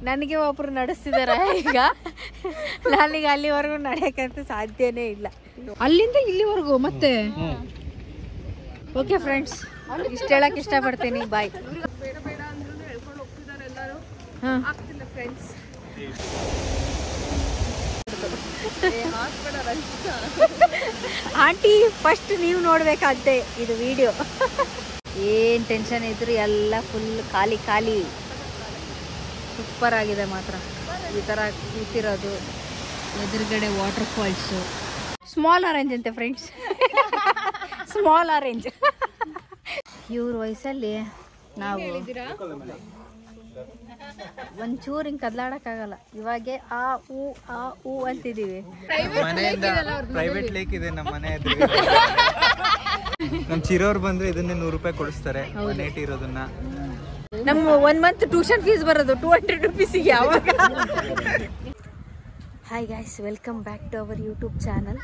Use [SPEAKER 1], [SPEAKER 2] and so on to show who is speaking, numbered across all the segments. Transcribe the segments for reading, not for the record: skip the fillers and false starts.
[SPEAKER 1] ನನಗೆ ಒಬ್ರು ನಡೆಸ್ತಿದಾರ ಈಗ. ನನಗೆ ಅಲ್ಲಿವರೆಗೂ ನಡೆಯಕ್ಕಂತ ಸಾಧ್ಯನೇ ಇಲ್ಲ. ಅಲ್ಲಿಂದ ಇಲ್ಲಿವರೆಗೂ ಮತ್ತೆ. ಓಕೆ ಫ್ರೆಂಡ್ಸ್, ಇಷ್ಟ ಹೇಳಕ್ ಇಷ್ಟಪಡ್ತೀನಿ. ಬಾಯ್. ಆಂಟಿ ಫಸ್ಟ್ ನೀವು ನೋಡ್ಬೇಕಾದ್ದೆ ಇದು ವಿಡಿಯೋ. ಏನ್ ಟೆನ್ಷನ್ ಇದ್ರು ಎಲ್ಲ ಫುಲ್ ಖಾಲಿ ಖಾಲಿ. ಸೂಪರ್ ಆಗಿದೆ ಮಾತ್ರ. ಈ ತರ ಕೂತಿರೋದು, ಎದುರುಗಡೆ ವಾಟರ್ ಫಾಲ್ಸು. ಸ್ಮಾಲ್ ಆರೆಂಜ್ ಅಂತೆ ಫ್ರೆಂಡ್ಸ್, ಸ್ಮಾಲ್ ಆರೆಂಜ್. ಇವ್ರ ವಯಸ್ಸಲ್ಲಿ ನಾವು ಒಂಚೂರು ಹಿಂಗೆ ಕದ್ಲಾಡಕ್ಕಾಗಲ್ಲ. ಇವಾಗೆ ಆ ಊ ಅಂತಿದೀವಿ.
[SPEAKER 2] ಪ್ರೈವೇಟ್ ಲೇಕ್ ಇದೆ ನಮ್ಮ ಮನೆ ಎದುರು. ನಮ್ ಚಿರೋರ್ ಬಂದ್ರೆ ಇದನ್ನೇ 100 ರೂಪಾಯಿ ಕೊಡಿಸ್ತಾರೆ ನೇಟ್ ಇರೋದನ್ನ.
[SPEAKER 1] ನಮ್ಮ 1 ಮಂತ್ ಟ್ಯೂಷನ್ ಫೀಸ್ ಬರೋದು 200 ರುಪೀಸಿಗೆ ಯಾವಾಗ. Hi guys, welcome back to our YouTube channel.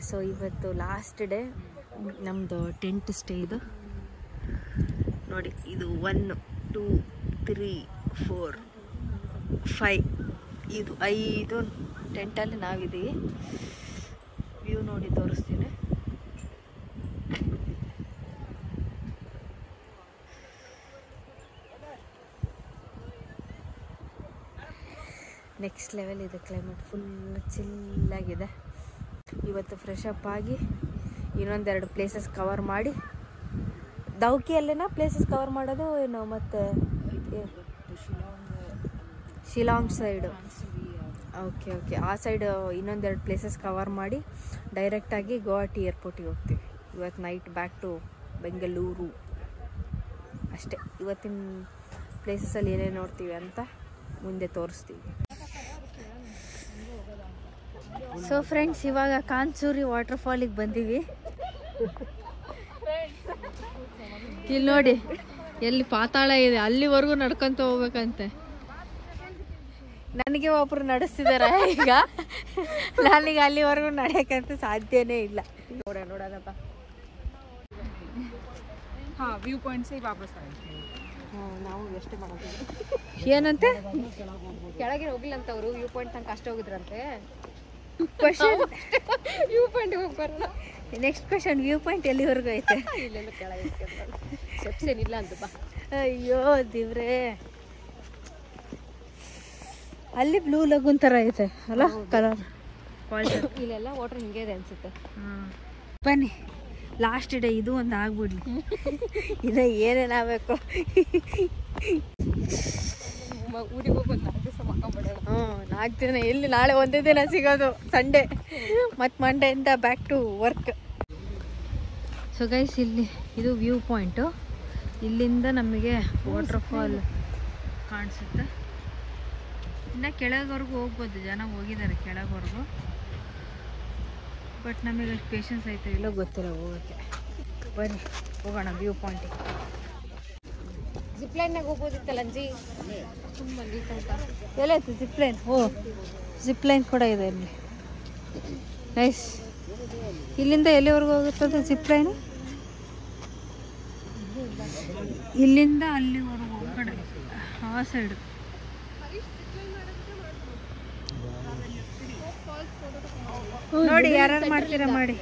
[SPEAKER 1] So ಇವತ್ತು ಲಾಸ್ಟ್ ಡೇ ನಮ್ಮದು ಟೆಂಟ್ ಸ್ಟೇ. ಇದು ನೋಡಿ, ಇದು 1 2 3 4 5 ಇದು 5 ಟೆಂಟಲ್ಲಿ ನಾವಿದ್ದೀವಿ. ವ್ಯೂ ನೋಡಿ ತೋರಿಸ್ತೀನಿ. ನೆಕ್ಸ್ಟ್ ಲೆವೆಲ್ ಇದೆ. ಕ್ಲೈಮೇಟ್ ಫುಲ್ ಚಿಲ್ಲಾಗಿದೆ. ಇವತ್ತು ಫ್ರೆಶ್ ಅಪ್ ಆಗಿ ಇನ್ನೊಂದೆರಡು ಪ್ಲೇಸಸ್ ಕವರ್ ಮಾಡಿ, ದೌಕಿಯಲ್ಲೇನಾ ಪ್ಲೇಸಸ್ ಕವರ್ ಮಾಡೋದು ಏನು, ಮತ್ತು ಶಿಲಾಂಗ್ ಸೈಡು. ಓಕೆ ಓಕೆ, ಆ ಸೈಡ್ ಇನ್ನೊಂದೆರಡು ಪ್ಲೇಸಸ್ ಕವರ್ ಮಾಡಿ ಡೈರೆಕ್ಟಾಗಿ ಗುವಾಹಟಿ ಏರ್ಪೋರ್ಟಿಗೆ ಹೋಗ್ತೀವಿ. ಇವತ್ತು ನೈಟ್ ಬ್ಯಾಕ್ ಟು ಬೆಂಗಳೂರು ಅಷ್ಟೇ. ಇವತ್ತಿನ ಪ್ಲೇಸಸಲ್ಲಿ ಏನೇನು ನೋಡ್ತೀವಿ ಅಂತ ಮುಂದೆ ತೋರಿಸ್ತೀವಿ. ಸೊ ಫ್ರೆಂಡ್ಸ್, ಇವಾಗ ಕಾಂಚೂರಿ ವಾಟರ್ ಫಾಲಿಗೆ ಬಂದೀವಿ. ಇಲ್ಲಿ ನೋಡಿ, ಎಲ್ಲಿ ಪಾತಾಳ ಇದೆ ಅಲ್ಲಿವರೆಗೂ ನಡ್ಕೊಂತ ಹೋಗ್ಬೇಕಂತೆ. ನನಗೆ ಒಬ್ರು ನಡೆಸ್ತಿದಾರ ಈಗ. ನನಗೆ ಅಲ್ಲಿವರೆಗೂ ನಡೆಯಕ್ಕಂತ ಸಾಧ್ಯನೇ ಇಲ್ಲ. ನೋಡೋಣಪ್ಪ.
[SPEAKER 3] ವ್ಯೂ ಪಾಯಿಂಟ್ಸ್ ವಾಪಸ್
[SPEAKER 1] ನಾವು ಎಷ್ಟೇ ಮಾಡೋದು. ಏನಂತೆ
[SPEAKER 3] ಕೆಳಗೆ ಹೋಗಿಲ್ಲ ಅಂತ ಅವರು ವ್ಯೂ ಪಾಯಿಂಟ್ ತನಕ ಅಷ್ಟೇ ಹೋಗಿದ್ರಂತೆ.
[SPEAKER 1] ಕ್ವಶನ್
[SPEAKER 3] ವ್ಯೂ ಪಾಯಿಂಟ್ ಹೋಗಿ ಬರೋಣ.
[SPEAKER 1] ನೆಕ್ಸ್ಟ್ ಕ್ವಶನ್, ವ್ಯೂ ಪಾಯಿಂಟ್ ಎಲ್ಲಿವರೆಗೂ ಐತೆ?
[SPEAKER 3] ಇಲ್ಲೆಲ್ಲ ಕೆಳಗೆ ಸ್ಟೆಪ್ಸ್ ಏನಿಲ್ಲ ಅಂತ ಬಾ.
[SPEAKER 1] ಅಯ್ಯೋ ದೇವ್ರೇ, ಅಲ್ಲಿ ಬ್ಲೂ ಲಗೂನ್ ತರ ಐತೆ ಅಲ್ಲ ಕಲರ್.
[SPEAKER 3] ಇಲ್ಲೆಲ್ಲ ವಾಟರ್ ಹಿಂಗೆ ಇದೆ ಅನ್ಸುತ್ತೆ.
[SPEAKER 1] ಬನ್ನಿ, ಲಾಸ್ಟ್ ಡೇ ಇದು ಒಂದು ಆಗ್ಬಿಡ್ಲಿ. ಇನ್ನು ಏನೇನಾಗಬೇಕು.
[SPEAKER 3] ಊರಿಗೆ ಹೋಗೋದು 4 ದಿವಸ ಮಾಡ್ಕೊಂಡ್ಬಿಡೋಣ.
[SPEAKER 1] 4 ದಿನ ಎಲ್ಲಿ, ನಾಳೆ ಒಂದೇ ದಿನ ಸಿಗೋದು, ಸಂಡೇ. ಮತ್ತು ಮಂಡೆಯಿಂದ back to work. So guys, ಇಲ್ಲಿ ಇದು ವ್ಯೂ ಪಾಯಿಂಟು. ಇಲ್ಲಿಂದ ನಮಗೆ ವಾಟರ್ ಫಾಲ್ ಕಾಣಿಸುತ್ತೆ. ಇನ್ನು ಕೆಳಗವರೆಗೂ ಹೋಗ್ಬೋದು, ಜನ ಹೋಗಿದ್ದಾರೆ ಕೆಳಗವರೆಗೂ. ಬಟ್ ನಮಗೆ ಅಷ್ಟು ಪೇಷನ್ಸ್ ಐತೆ ಇಲ್ಲೋ ಗೊತ್ತಿಲ್ಲ ಹೋಗೋಕ್ಕೆ. ಬನ್ನಿ ಹೋಗೋಣ ವ್ಯೂ ಪಾಯಿಂಟಿಗೆ.
[SPEAKER 3] ಜಿಪ್ಲೈನ್ನಾಗ ಹೋಗ್ಬೋದಿತ್ತಲ್ಲ ಅಂಜಿ, ತುಂಬ ಅಂತ.
[SPEAKER 1] ಎಲ್ಲೈತೆ ಜಿಪ್ಲೈನ್? ಜಿಪ್ಲೈನ್ ಕೂಡ ಇದೆ ಇಲ್ಲಿ. ನೈಸ್. ಇಲ್ಲಿಂದ ಎಲ್ಲಿವರೆಗೂ ಹೋಗುತ್ತದೆ ಜಿಪ್ಲೈನು? ಇಲ್ಲಿಂದ ಅಲ್ಲಿವರೆಗೂ ಕಡೆ ಆ ಸೈಡು. ನೋಡಿ, ಯಾರು ಮಾಡ್ತೀರಾ ಮಾಡಿ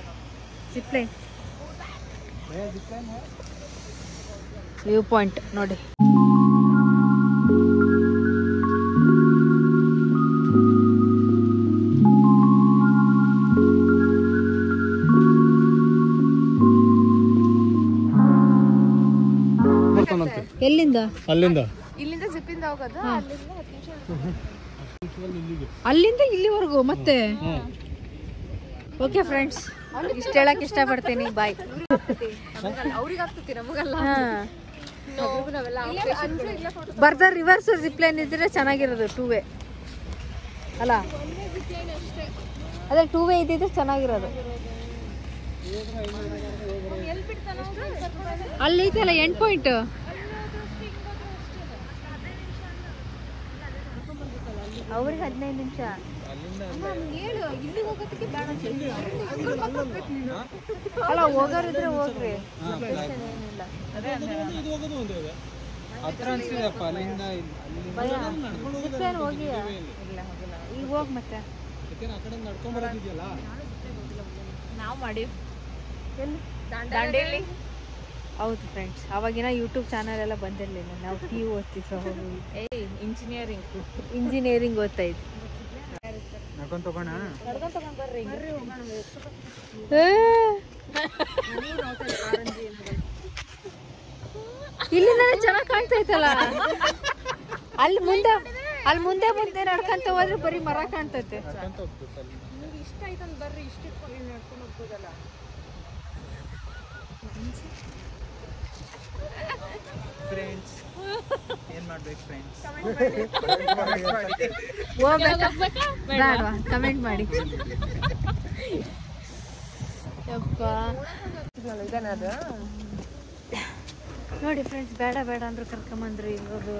[SPEAKER 1] ಜಿಪ್ಲೈನ್. ವ್ಯೂ ಪಾಯಿಂಟ್ ನೋಡಿ. ಎಲ್ಲಿಂದ?
[SPEAKER 2] ಅಲ್ಲಿಂದ
[SPEAKER 3] ಇಲ್ಲಿಂದ ಜಿಪ್ಪಿಂದ ಹೋಗೋದು.
[SPEAKER 1] ಅಲ್ಲಿಂದ ಇಲ್ಲಿವರೆಗೂ ಮತ್ತೆ. ಓಕೆ ಫ್ರೆಂಡ್ಸ್, ಇಷ್ಟ ಹೇಳಕ್ ಇಷ್ಟಪಡ್ತೀನಿ. ಬಾಯ್.
[SPEAKER 3] ಅವ್ರಿಗೆ ಆಗ್ತತಿ, ನಮಗಲ್ಲ.
[SPEAKER 1] ಬರ್ದ ರಿವರ್ಸ್ ಜಿಪ್ಲೈನ್ ಇದ್ರೆ ಚೆನ್ನಾಗಿರೋದು. 2 ವೇ ಅಲ್ಲ, ಅದೇ 2 ವೇ ಇದ್ದಿದ್ರೆ ಚೆನ್ನಾಗಿರೋದು. ಅಲ್ಲಿ ಐತಲ್ಲ ಎಂಡ್ ಪಾಯಿಂಟ್. ಅವ್ರಿಗೆ 15 ನಿಮಿಷ.
[SPEAKER 3] ಹೇಳು ಇಲ್ಲಿ ಹೋಗೋದಕ್ಕೆ ಬೇಡ
[SPEAKER 1] ಅಲ್ಲ ಹೋಗೋರಿದ್ರೆ ಹೋಗ್ರಿ ಏನಿಲ್ಲ.
[SPEAKER 2] ಹತ್ರ ಅನ್ಸಿದೆಪ್ಪ ಅಲ್ಲಿಂದ
[SPEAKER 1] ಭಯ ಇಪ್ಪೇನು ಹೋಗಿ ಇಲ್ಲ ಹೋಗಿಲ್ಲ ಈಗ ಹೋಗಿ ಮತ್ತೆ ನಾವು ಮಾಡಿ ಎಲ್ಲಿ ದಾಂಡೇಲಿ. ಹೌದು ಫ್ರೆಂಡ್ಸ್, ಅವಾಗಿನ ಯೂಟ್ಯೂಬ್ ಚಾನಲ್ ಎಲ್ಲ ಬಂದಿರಲಿಲ್ಲ. ನಾವು ಪಿ ಯು ಓದ್ತಿದ್ವಿ ಹೋಗಿ. ಇಂಜಿನಿಯರಿಂಗ್ ಓದ್ತಾ ಇದ್ವಿ.
[SPEAKER 2] ನಡ್ಕೊಂಡು ತಗೋಣ.
[SPEAKER 1] ಇಲ್ಲಿಂದಾನೆ ಚೆನ್ನಾಗಿ ಕಾಣ್ತಾ ಇತ್ತಲ್ಲ. ಅಲ್ಲಿ ಮುಂದೆ ಮುಂದೆ ನಡ್ಕೊಂತ ಹೋದ್ರೆ ಬರೀ ಮರ ಕಾಣ್ತೈತೆ.
[SPEAKER 3] ಇಷ್ಟ ಆಯ್ತಂದ್ ಬರ್ರಿ, ಇಷ್ಟ ಇಟ್ಕೊಂಡು ನಡ್ಕೊಂಡು ಹೋಗ್ಬೋದಲ್ಲ.
[SPEAKER 2] ಫ್ರೆಂಡ್ಸ್ ಏನ್ ಮಾಡ್ಬೇಕು ಫ್ರೆಂಡ್ಸ್?
[SPEAKER 1] ಬೇಡವಾ ಕಮೆಂಟ್ ಮಾಡಿ. ಯಪ್ಪ ನೋಡಿ ಫ್ರೆಂಡ್ಸ್, ಬೇಡ ಬೇಡ ಅಂದ್ರು ಕರ್ಕೊಂಬಂದ್ರು. ಇರೋದು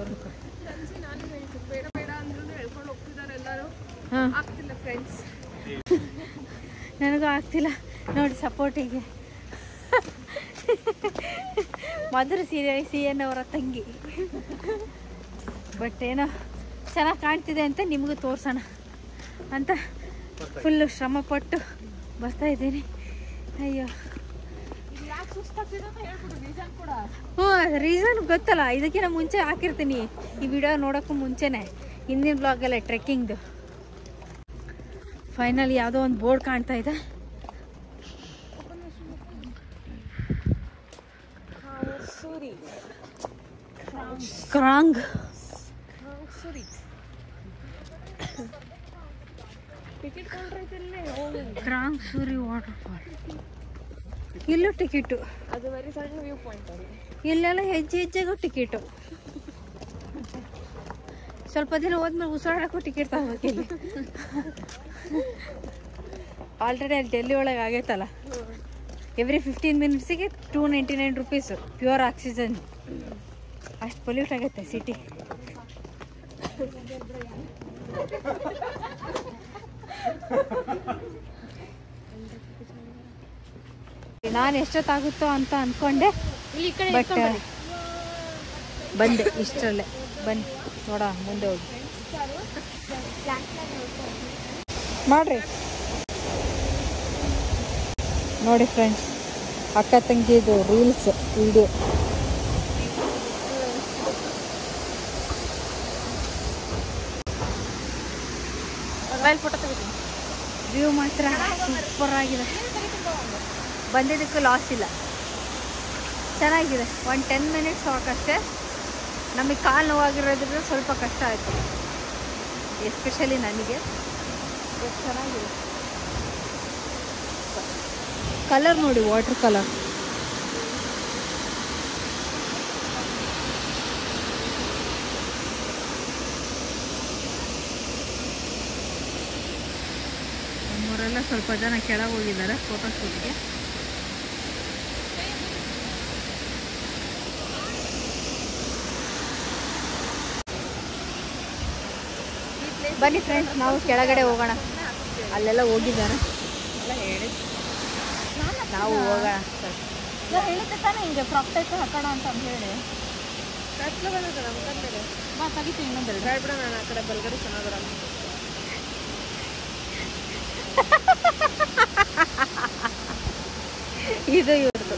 [SPEAKER 3] ಬೇಡ ಬೇಡ ಅಂದ್ರೂ ಹೇಳ್ಕೊಂಡು ಹೋಗ್ತಿದ್ದಾರೆ ಎಲ್ಲರೂ. ಆಗ್ತಿಲ್ಲ ಫ್ರೆಂಡ್ಸ್,
[SPEAKER 1] ನನಗೂ ಆಗ್ತಿಲ್ಲ ನೋಡಿ ಸಪೋರ್ಟಿಗೆ. ಮಧುರ ಸಿ ಎನ್ ಅವರ ತಂಗಿ. ಬಟ್ ಏನೋ ಚೆನ್ನಾಗಿ ಕಾಣ್ತಿದೆ ಅಂತ ನಿಮಗೂ ತೋರ್ಸೋಣ ಅಂತ ಫುಲ್ಲು ಶ್ರಮ ಪಟ್ಟು ಬರ್ತಾ ಇದ್ದೀನಿ. ಅಯ್ಯೋ ಹ್ಞೂ, ರೀಸನ್ ಗೊತ್ತಲ್ಲ. ಇದಕ್ಕಿಂತ ಮುಂಚೆ ಹಾಕಿರ್ತೀನಿ ಈ ವಿಡಿಯೋ ನೋಡೋಕ್ಕೂ ಮುಂಚೆನೆ, ಹಿಂದಿನ ಬ್ಲಾಗಲ್ಲೇ ಟ್ರೆಕ್ಕಿಂಗ್ದು. ಫೈನಲ್ ಯಾವುದೋ ಒಂದು ಬೋರ್ಡ್ ಕಾಣ್ತಾ ಇದೆ. ಕ್ರಾಂಗ್ ಕ್ರಾಂಗ್ ಸೂರಿ ವಾಟರ್ ಫಾಲ್. ಇಲ್ಲೂ ಟಿಕೆಟು.
[SPEAKER 3] ಅದು ವೆರಿ ಸಣ್ಣ ವ್ಯೂ ಪಾಯಿಂಟ್ ಅಲ್ಲಿ.
[SPEAKER 1] ಇಲ್ಲೆಲ್ಲ ಹೆಜ್ಜೆಗೂ ಟಿಕೆಟು. ಸ್ವಲ್ಪ ದಿನ ಹೋದ್ಮೇಲೆ ಉಸಿರಾಡಕ್ಕೂ ಟಿಕೆಟ್ ತಗೋಬೇಕು ಇಲ್ಲಿ. ಆಲ್ರೆಡಿ ಅಲ್ಲಿ ಡೆಲ್ಲಿ ಒಳಗೆ ಆಗೈತಲ್ಲ, ಎವ್ರಿ 15 ಮಿನಿಟ್ಸಿಗೆ 299 ರುಪೀಸು ಪ್ಯೂರ್ ಆಕ್ಸಿಜನ್. ಅಷ್ಟು ಪೊಲ್ಯೂಟ್ ಆಗುತ್ತೆ ಸಿಟಿ. ನಾನು ಎಷ್ಟೊತ್ತಾಗುತ್ತೋ ಅಂತ ಅಂದ್ಕೊಂಡೆ, ಬಟ್ ಬಂದೆ ಇಷ್ಟರಲ್ಲೇ. ಬನ್ನಿ ನೋಡ ಮುಂದೆ ಹೋಗಿ ಮಾಡ್ರಿ. ನೋಡಿ ಫ್ರೆಂಡ್ಸ್, ಅಕ್ಕ ತಂಗಿದು ರೀಲ್ಸ್ ವಿಡಿಯೋ. ಫೋಟೋ ತೆಗಿತೀನಿ. ವ್ಯೂ ಮಾತ್ರ ಸೂಪರ್ ಆಗಿದೆ. ಬಂದಿದ್ದಕ್ಕೂ ಲಾಸ್ ಇಲ್ಲ, ಚೆನ್ನಾಗಿದೆ. 10 ಮಿನಿಟ್ಸ್ ಹೋಗಕ್ಕಷ್ಟೇ. ನಮಗೆ ಕಾಲು ನೋವಾಗಿರೋದ್ರಿಂದ ಸ್ವಲ್ಪ ಕಷ್ಟ ಆಯಿತು, ಎಸ್ಪೆಷಲಿ ನನಗೆ. ಎಷ್ಟು ಚೆನ್ನಾಗಿದೆ ಕಲರ್ ನೋಡಿ, ವಾಟರ್ ಕಲರ್. ನಮ್ಮವರೆಲ್ಲ ಸ್ವಲ್ಪ ಜನ ಕೆಳಗೆ ಹೋಗಿದ್ದಾರೆ ಫೋಟೋಶೂಟ್ಗೆ. ಬನ್ನಿ ಫ್ರೆಂಡ್ಸ್, ನಾವು ಕೆಳಗಡೆ ಹೋಗೋಣ. ಅಲ್ಲೆಲ್ಲ ಹೋಗಿದ್ದಾರೆ, ನಾವು ಹೋಗೋಣ. ಹೇಳಿದ್ದೆ ತಾನೇ ಹಿಂಗೆ ಫ್ರಾಕ್ ಟೈಪ್ ಹಾಕೋಣ ಅಂತ ಹೇಳಿ. ಬಾ ತೆಗಿತೀನಿ ಇನ್ನೊಂದೆರಡು.
[SPEAKER 3] ಬೇಡ, ನಾನು ಆ ಕಡೆ ಬಲ್ಗಡೆ ಚೆನ್ನಾಗಿ ಬರಲ್ಲ.
[SPEAKER 1] ಇದು ಇವ್ರದ್ದು.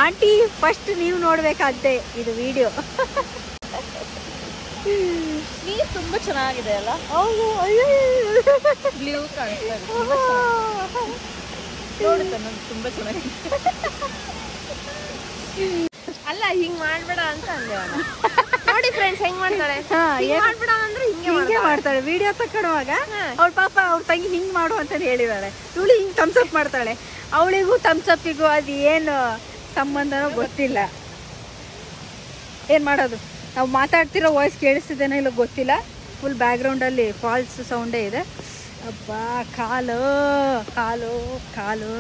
[SPEAKER 1] ಆಂಟಿ ಫಸ್ಟ್ ನೀವು ನೋಡ್ಬೇಕಾದ್ದೆ ಇದು ವಿಡಿಯೋ.
[SPEAKER 3] ನೀರು ತುಂಬಾ ಚೆನ್ನಾಗಿದೆ ಅಲ್ಲ.
[SPEAKER 1] ಹೌದು, ಅಯ್ಯೋ
[SPEAKER 3] ಬ್ಲೂ ಕಾಣಿಸ್ತಾ ನೋಡುತ್ತೆ, ನಂಗೆ ತುಂಬಾ ಚೆನ್ನಾಗಿದೆ. ಅಲ್ಲ ಹಿಂಗ್ ಮಾಡ್ಬೇಡ ಅಂತ ಅಂದೆ. ನೋಡಿ ಫ್ರೆಂಡ್ಸ್ ಹೆಂಗ್ ಮಾಡ್ತಾಳೆ. ಮಾಡ್ಬೇಡ ಅಂದ್ರೆ
[SPEAKER 1] ಹಿಂಗೆ ಮಾಡ್ತಾಳೆ. ವಿಡಿಯೋ ತಗೊಳ್ಳುವಾಗ ಅವ್ಳ ಪಾಪ ಅವ್ರ ತಂಗಿ ಹಿಂಗ್ ಮಾಡು ಅಂತ ಹೇಳಿದಾಳೆ. ಇವಳು ಹಿಂಗ್ ಥಮ್ಸಪ್ ಮಾಡ್ತಾಳೆ. ಅವಳಿಗೂ ಥಮ್ಸಪ್ಪಿಗೂ ಅದು ಏನು ಸಂಬಂಧನೋ ಗೊತ್ತಿಲ್ಲ. ಏನು ಮಾಡೋದು, ನಾವು ಮಾತಾಡ್ತಿರೋ ವಾಯ್ಸ್ ಕೇಳಿಸ್ತಿದ್ದೇನೋ ಇಲ್ಲ ಗೊತ್ತಿಲ್ಲ. ಫುಲ್ ಬ್ಯಾಕ್ಗ್ರೌಂಡಲ್ಲಿ ಫಾಲ್ಸ್ ಸೌಂಡೇ ಇದೆ. ಅಬ್ಬಾ ಕಾಲು ಕಾಲು ಕಾಲು.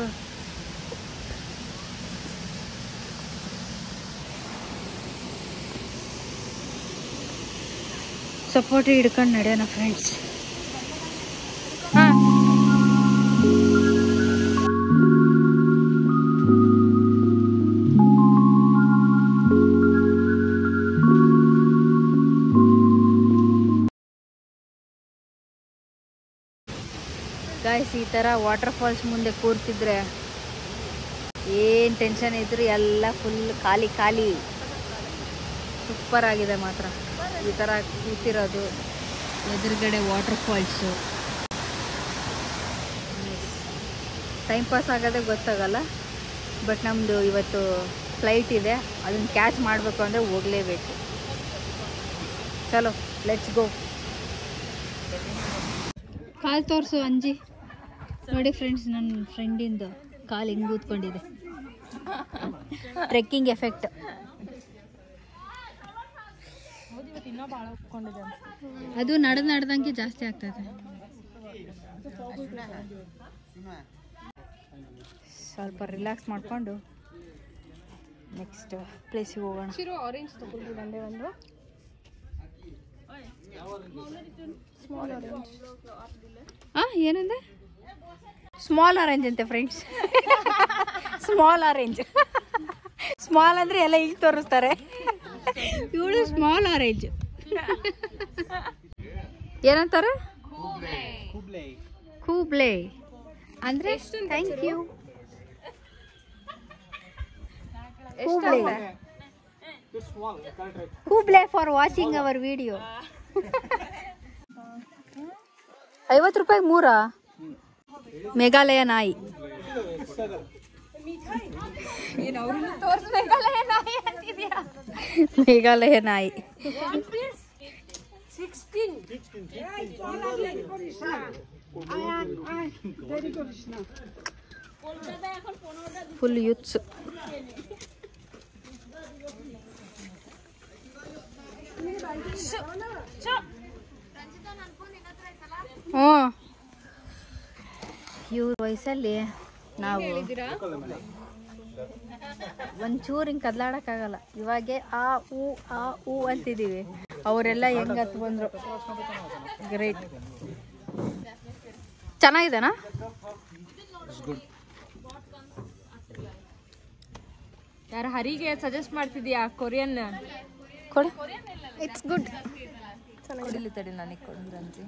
[SPEAKER 1] ಸಪೋರ್ಟ್ ಹಿಡ್ಕೊಂಡು ನಡೆಯೋಣ ಫ್ರೆಂಡ್ಸ್. ಹಾಂ ಗಾಯ್ಸ್, ಈ ಥರ ವಾಟರ್ ಫಾಲ್ಸ್ ಮುಂದೆ ಕೂರ್ತಿದ್ರೆ ಏನು ಟೆನ್ಷನ್ ಇದ್ರು ಎಲ್ಲ ಫುಲ್ ಖಾಲಿ ಖಾಲಿ. ಸೂಪರ್ ಆಗಿದೆ ಮಾತ್ರ ಈ ಥರ ಕೂತಿರೋದು. ಎದುರುಗಡೆ ವಾಟರ್ ಫಾಲ್ಸು. ಟೈಮ್ ಪಾಸ್ ಆಗೋದೇ ಗೊತ್ತಾಗಲ್ಲ. ಬಟ್ ನಮ್ಮದು ಇವತ್ತು ಫ್ಲೈಟ್ ಇದೆ, ಅದನ್ನು ಕ್ಯಾಚ್ ಮಾಡಬೇಕು ಅಂದರೆ ಹೋಗಲೇಬೇಕು. ಚಲೋ ಲೆಟ್ಸ್ ಗೋ. ಕಾಲು ತೋರಿಸು ಅಂಜಿ. ನೋಡಿ ಫ್ರೆಂಡ್ಸ್, ನನ್ನ ಫ್ರೆಂಡಿಂದು ಕಾಲು ಹಿಂಗೆ ಕೂತ್ಕೊಂಡಿದೆ. Trekking effect. ಅದು ನಡೆದಂಗೆ ಜಾಸ್ತಿ ಆಗ್ತದೆ. ಸ್ವಲ್ಪ ರಿಲ್ಯಾಕ್ಸ್ ಮಾಡಿಕೊಂಡು ನೆಕ್ಸ್ಟ್ ಪ್ಲೇಸಿಗೆ ಹೋಗೋಣ.
[SPEAKER 3] ಆರೆಂಜ್ ತಗೊಂಡಿದ್ದೆ ಒಂದು ಸ್ಮಾಲ್ ಆರೆಂಜ್.
[SPEAKER 1] ಏನಂದೆ? ಸ್ಮಾಲ್ ಆರೆಂಜ್ ಅಂತೆ ಫ್ರೆಂಡ್ಸ್. Small orange. ಸ್ಮಾಲ್ ಅಂದರೆ ಎಲ್ಲ ಈಗ ತೋರಿಸ್ತಾರೆ. ಇವಳು ಸ್ಮಾಲ್ ಆರೆಂಜ್ ಏನಂತಾರೆ? ಕೂಬ್ಲೆ ಅಂದರೆ ಥ್ಯಾಂಕ್ ಯು. ಕೂಬ್ಲೆ ಫಾರ್ ವಾಚಿಂಗ್ ಅವರ್ ವಿಡಿಯೋ. 50 ರೂಪಾಯಿ 3. ಮೇಘಾಲಯ ನಾಯಿ. ಮೇಘಾಲಯ ನಾಯಿ. Full youths. ಇವ್ರ ವಯಸ್ಸಲ್ಲಿ ನಾವು ಒಂಚೂರು ಹಿಂಗೆ ಕದ್ಲಾಡಕ್ಕಾಗಲ್ಲ. ಇವಾಗೆ ಆ ಊ ಅಂತಿದ್ದೀವಿ. ಅವರೆಲ್ಲ ಹೆಂಗೆ ಹತ್ತು ಬಂದರು. ಗ್ರೇಟ್. ಚೆನ್ನಾಗಿದೆನಾ?
[SPEAKER 3] ಯಾರು ಹರಿಗೆ ಸಜೆಸ್ಟ್ ಮಾಡ್ತಿದ್ಯಾ ಕೊರಿಯನ್?
[SPEAKER 1] ಕೊಡು.
[SPEAKER 3] It's good.
[SPEAKER 1] ಕೊಡಿಲಿ ತಡಿ, ನನಗೆ ಕೊಡ್ರಂತೆ.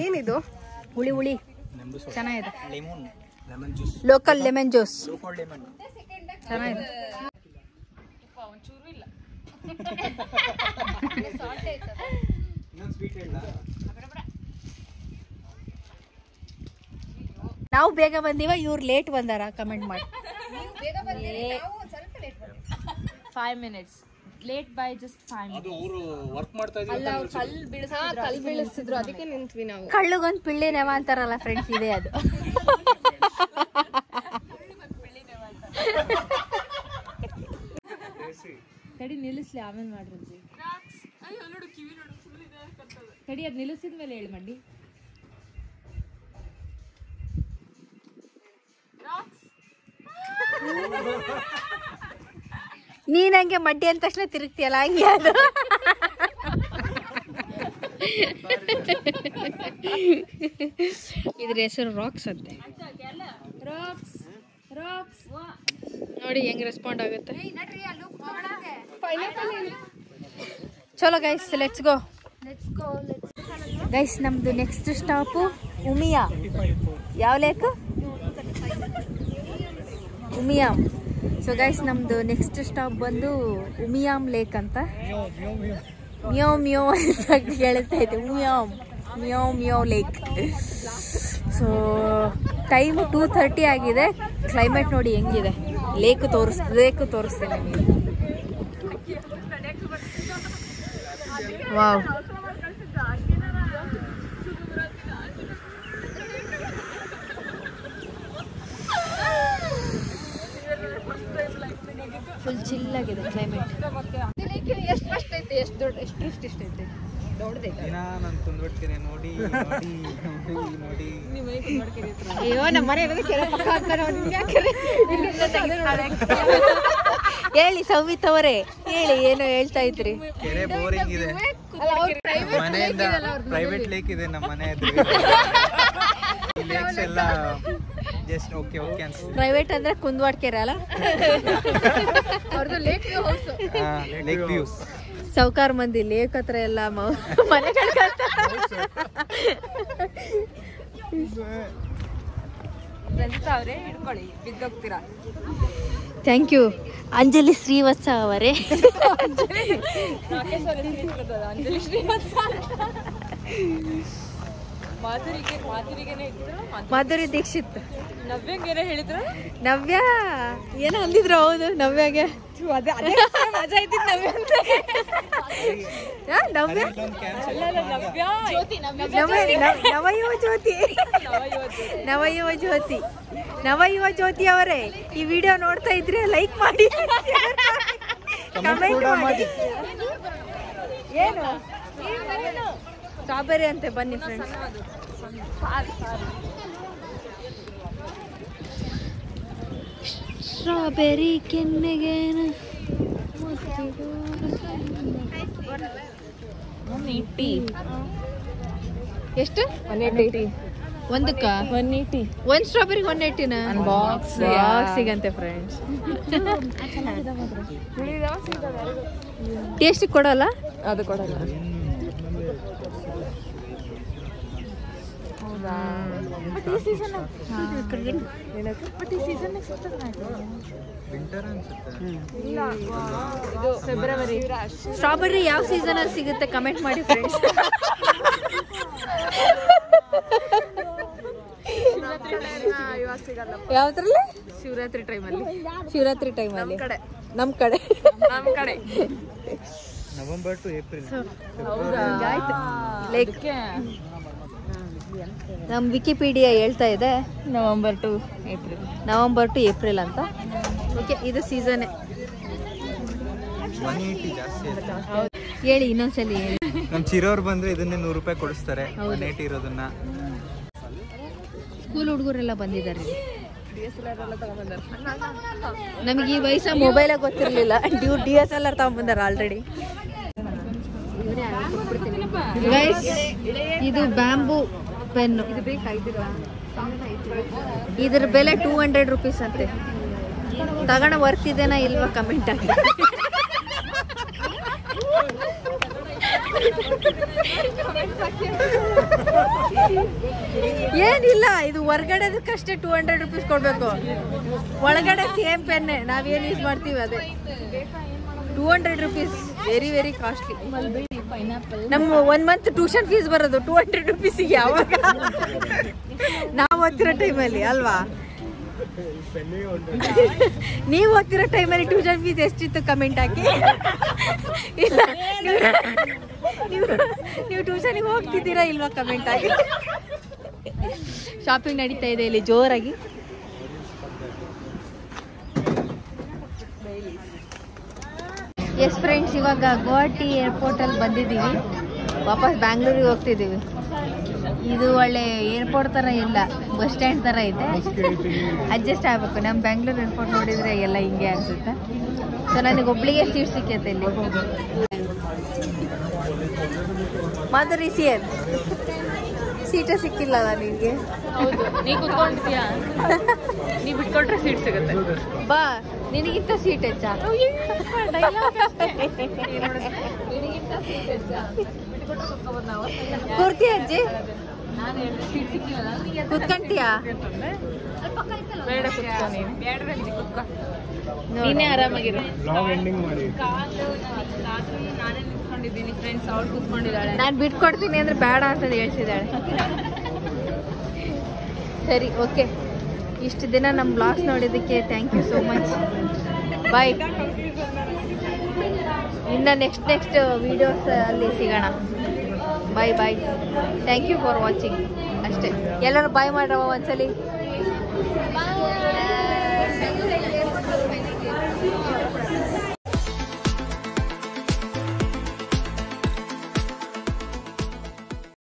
[SPEAKER 3] ಏನಿದು?
[SPEAKER 1] ಹುಳಿ ಹುಳಿ ಚೆನ್ನಾಗಿದೆ. ಲೋಕಲ್ ಲೆಮನ್ ಜ್ಯೂಸ್ ಚೆನ್ನಾಗಿದೆ. ನಾವು ಬೇಗ ಬಂದೀವ, ಇವ್ರು ಲೇಟ್ ಬಂದಾರ? ಕಮೆಂಟ್ ಮಾಡಿ.
[SPEAKER 3] 5 minutes late by just 5 minutes.
[SPEAKER 2] ಅದು ಅವರು ವರ್ಕ್ ಮಾಡ್ತಾ ಇದ್ರು.
[SPEAKER 3] ಅಲ್ಲ, ಕಲ್ಲು ಬೀಳಿಸ್ತಿದ್ರು, ಅದಕ್ಕೆ ನಿಂತ್ವಿ ನಾವು.
[SPEAKER 1] ಕಳ್ಳುಗೊಂದು ಪಿಳ್ಳಿನೆವ ಅಂತಾರಲ್ಲ ಫ್ರೆಂಡ್ಸ್, ಇದೆ ಅದು.
[SPEAKER 3] ತಡಿ ನಿಲ್ಲಿಸ್ಲಿ, ಆಮೇಲೆ ಮಾಡ್ರಿ. ತಡಿ, ಅದು ನಿಲ್ಲಿಸಿದ ಮೇಲೆ ಹೇಳಿ ಮಂಡಿ.
[SPEAKER 1] ನೀನ್ ಹಂಗೆ ಮಡ್ಡಿ ಅಂದ ತಕ್ಷಣ ತಿರುಗ್ತಿಯಲ್ಲ, ಹಂಗೆ ಅದು. ಇದ್ರ ಹೆಸರು ರಾಕ್ಸ್ ಅಂತೆ. ನೋಡಿ ಹೆಂಗ್ ರೆಸ್ಪಾಂಡ್ ಆಗುತ್ತೆ. ಚಲೋ ಗೈಸ್, ಲೆಟ್ಸ್ ಗೋ. ಗೈಸ್, ನಮ್ದು ನೆಕ್ಸ್ಟ್ ಸ್ಟಾಪು ಉಮಿಯಾ. ಯಾವ ಲೇಕ್? ಉಮಿಯಾಮ್. ಸೊ ಗೈಸ್, ನಮ್ದು ನೆಕ್ಸ್ಟ್ ಸ್ಟಾಪ್ ಬಂದು ಉಮಿಯಾಮ್ ಲೇಕ್ ಅಂತ. ಮಿಯೋ ಮಿಯೋ ಅಂತ ಕೇಳಿಸ್ತಾ ಐತೆ. ಉಮಿಯಾಮ್ ಮಿಯೋ ಮಿಯೋ ಲೇಕ್. ಸೊ ಟೈಮ್ 2:30 ಆಗಿದೆ. ಕ್ಲೈಮೇಟ್ ನೋಡಿ ಹೆಂಗಿದೆ. ಲೇಕ್ ತೋರಿಸ್ತೇನೆ ನಿಮಗೆ. ವಾವ್. ಫುಲ್ ಚಿಲ್ ಆಗಿದೆ ಕ್ಲೈಮೇಟ್.
[SPEAKER 3] ಎಷ್ಟು ಫಸ್ಟ್ ಐತೆ? ಎಷ್ಟು ದೊಡ್ಡ, ಎಷ್ಟು ಐತೆ? ದೊಡ್ಡದೈತೆ.
[SPEAKER 2] ನಾನು ತುಂಬಿಡ್ತೀನಿ. ನೋಡಿ ನೋಡಿ.
[SPEAKER 1] ಅಯ್ಯೋ, ನಮ್ಮ ಮನೆ ಹೇಳಿ ಸಂವಿತ್ ಅವರೇ, ಹೇಳಿ ಏನೋ ಹೇಳ್ತಾ ಇದ್ರಿ.
[SPEAKER 2] ಕೆರೆ ಬೋರಿಂಗ್ ಇದೆ, ಮನೆಯಿಂದ ಪ್ರೈವೇಟ್ ಲೇಕ್ ಇದೆ ನಮ್ಮ ಮನೆ ಎದುರು. ಲೇಕ್ಸ್ ಎಲ್ಲ ಜಸ್ಟ್ ಓಕೆ ಓಕೆ ಅನ್ಸುತ್ತೆ.
[SPEAKER 1] ಪ್ರೈವೇಟ್ ಅಂದ್ರೆ ಕುಂದವಾಡ ಕೆರೆ ಅಲ್ಲ,
[SPEAKER 2] ಲೇಕ್ ವ್ಯೂಸ್.
[SPEAKER 1] ಸೌಕಾರ ಮಂದಿ ಲೇಕ್ ಹತ್ರ ಎಲ್ಲ ಮನೆ ಥ್ಯಾಂಕ್ ಯು ಅಂಜಲಿ ಶ್ರೀವತ್ಸ ಅವರೇ. ಮಾಧುರಿ ದೀಕ್ಷಿತ್. ನವ್ಯ ಏನೋ ಅಂದಿದ್ರು. ಹೌದು, ನವ್ಯಾಗೆ ನವಯುವ ಜ್ಯೋತಿ ಅವರೇ, ಈ ವಿಡಿಯೋ ನೋಡ್ತಾ ಇದ್ರೆ ಲೈಕ್ ಮಾಡಿ, ಕಮೆಂಟ್ ಮಾಡಿ. ಏನು ಸ್ಟ್ರಾಬೆರಿ ಅಂತೆ, ಬನ್ನಿ ಫ್ರೆಂಡ್ಸ್. ಸ್ಟ್ರಾಬೆರಿ ಕೆನ್ನೆಗೇನ ಎಷ್ಟು? 180 ಒಂದಕ್ಕ 180. ಒಂದ್ ಸ್ಟ್ರಾಬೆರಿ 180ನ ಬಾಕ್ಸಿಗಂತೆ ಫ್ರೆಂಡ್ಸ್. ಟೇಸ್ಟ್ ಕೊಡಲ್ಲ, ಅದು ಕೊಡಲ್ಲ. ಸ್ಟ್ರಾಬೆರಿ ಯಾವ ಸೀಸನ್ ಅಲ್ಲಿ ಸಿಗುತ್ತೆ ಕಮೆಂಟ್ ಮಾಡಿ ಫ್ರೆಂಡ್ಸ್. ಯಾವ್ದ್ರಲ್ಲಿ? ಶಿವರಾತ್ರಿ ಟೈಮಲ್ಲಿ ನಮ್ ಕಡೆ
[SPEAKER 2] ನವೆಂಬರ್ ಟು ಏಪ್ರಿಲ್.
[SPEAKER 1] ಲೈಕ್ ನಮ್ ವಿಕಿಪೀಡಿಯಾ ಹೇಳ್ತಾ ಇದೆ ನವೆಂಬರ್ ಟು ಏಪ್ರಿಲ್ ಅಂತ. ಓಕೆ, ಇದು ಸೀಸನ್.
[SPEAKER 2] 180 ಜಾಸ್ತಿ ಇದೆ.
[SPEAKER 1] ಹೇಳಿ ಇನ್ನೊಂದ್ಸಲಿ ಹೇಳಿ.
[SPEAKER 2] ನಮ್ ಚಿರೋರ್ ಬಂದ್ರೆ ಇದನ್ನೇ 100 ರೂಪಾಯಿ ಕೊಡಿಸ್ತಾರೆ. 180 ಇರೋದನ್ನ.
[SPEAKER 1] ಸ್ಕೂಲ್ ಹುಡುಗರೆಲ್ಲ ಬಂದಿದ್ದಾರೆ. ನಮಗೆ ಈ ವಯಸ್ಸ ಮೊಬೈಲ್ ಗೊತ್ತಿರ್ಲಿಲ್ಲ, DSLR ತಗೊಂಡ್ಬಂದಾರ ಆಲ್ರೆಡಿ. ಇದು ಬ್ಯಾಂಬೂ ಪೆನ್ನು, ಇದ್ರ ಬೆಲೆ 200 ರೂಪೀಸ್ ಅಂತೆ. ತಗೋಣ ವರ್ತ್ ಇದೆನಾ ಇಲ್ವಾ ಕಮೆಂಟ್ ಆಗಿ. ಏನಿಲ್ಲ, ಇದು ಹೊರ್ಗಡೆದಕ್ಕಷ್ಟೇ 200 ರೂಪೀಸ್ ಕೊಡ್ಬೇಕು. ಒಳಗಡೆ ಸೇಮ್ ಪೆನ್ನೆ ನಾವೇನು ಯೂಸ್ ಮಾಡ್ತೀವಿ ಅದೇ. 200 ರೂಪೀಸ್, ವೆರಿ ವೆರಿ ಕಾಸ್ಟ್ಲಿ. ನಮ್ಮ 1 ಮಂತ್ ಟ್ಯೂಷನ್ ಫೀಸ್ ಬರೋದು 200 ರೂಪೀಸಿಗೆ. ಯಾವಾಗ ನಾವು ಓದ್ತಿರೋ ಟೈಮಲ್ಲಿ ಅಲ್ವಾ? ನೀವು ಓದ್ತಿರೋ ಟೈಮಲ್ಲಿ ಟ್ಯೂಷನ್ ಫೀಸ್ ಎಷ್ಟಿತ್ತು ಕಮೆಂಟ್ ಹಾಕಿ. ಇಲ್ಲ, ನೀವು ಟ್ಯೂಷನಿಗೆ ಹೋಗ್ತಿದ್ದೀರಾ ಇಲ್ವಾ ಕಮೆಂಟ್ ಹಾಕಿ. ಶಾಪಿಂಗ್ ನಡೀತಾ ಇದೆ ಇಲ್ಲಿ ಜೋರಾಗಿ. ಎಸ್ ಫ್ರೆಂಡ್ಸ್, ಇವಾಗ ಗುವಾಹಟಿ ಏರ್ಪೋರ್ಟಲ್ಲಿ ಬಂದಿದ್ದೀವಿ. ವಾಪಸ್ ಬ್ಯಾಂಗ್ಳೂರಿಗೆ ಹೋಗ್ತಿದ್ದೀವಿ. ಇದು ಒಳ್ಳೆ ಏರ್ಪೋರ್ಟ್ ಥರ ಇಲ್ಲ, ಬಸ್ ಸ್ಟ್ಯಾಂಡ್ ಥರ ಇದೆ. ಅಡ್ಜಸ್ಟ್ ಆಗಬೇಕು. ನಮ್ಮ ಬ್ಯಾಂಗ್ಳೂರು ಏರ್ಪೋರ್ಟ್ ನೋಡಿದರೆ ಎಲ್ಲ ಹಿಂಗೆ ಅನಿಸುತ್ತೆ. ಸೊ ನನಗೊಬ್ಳಿಗೆ ಸೀಟ್ ಸಿಕ್ಕೈತೆ ಇಲ್ಲಿ. ಮಾಧುರಿ ಸೀಟೇ ಸಿಕ್ಕಿಲ್ಲ ನಿನಗೆ.
[SPEAKER 3] ಹೌದು, ನೀ ಕುತ್ಕೊಂಡಿದ್ಯಾ? ನೀ ಬಿಟ್ಕೊಟ್ರೆ ಸೀಟ್ ಸಿಗುತ್ತೆ.
[SPEAKER 1] ಬಾ, ನಿನಗಿಂತ ಸೀಟ್ ಹೆಚ್ಚಾ? ಕೊಡ್ತೀಯ ಅಜ್ಜಿ? ಕುತ್ಕೊಂತೀಯಾ?
[SPEAKER 3] ನೀನೇ ಆರಾಮಾಗಿರು.
[SPEAKER 1] ನಾನು ಬಿಟ್ಕೊಡ್ತೀನಿ ಅಂದ್ರೆ ಬೇಡ ಅಂತ ಹೇಳ್ತಿದ್ದಾಳೆ. ಸರಿ, ಓಕೆ. ಇಷ್ಟು ದಿನ ನಮ್ಮ ಬ್ಲಾಗ್ಸ್ ನೋಡಿದ್ದಕ್ಕೆ thank you so much. Bye. ಇನ್ನು ನೆಕ್ಸ್ಟ್ ವಿಡಿಯೋಸ್ ಅಲ್ಲಿ ಸಿಗೋಣ. Bye bye. Thank you for watching. ಅಷ್ಟೇ. ಎಲ್ಲರೂ ಬಾಯ್ ಮಾಡ್ರವ ಒಂದ್ಸಲಿ.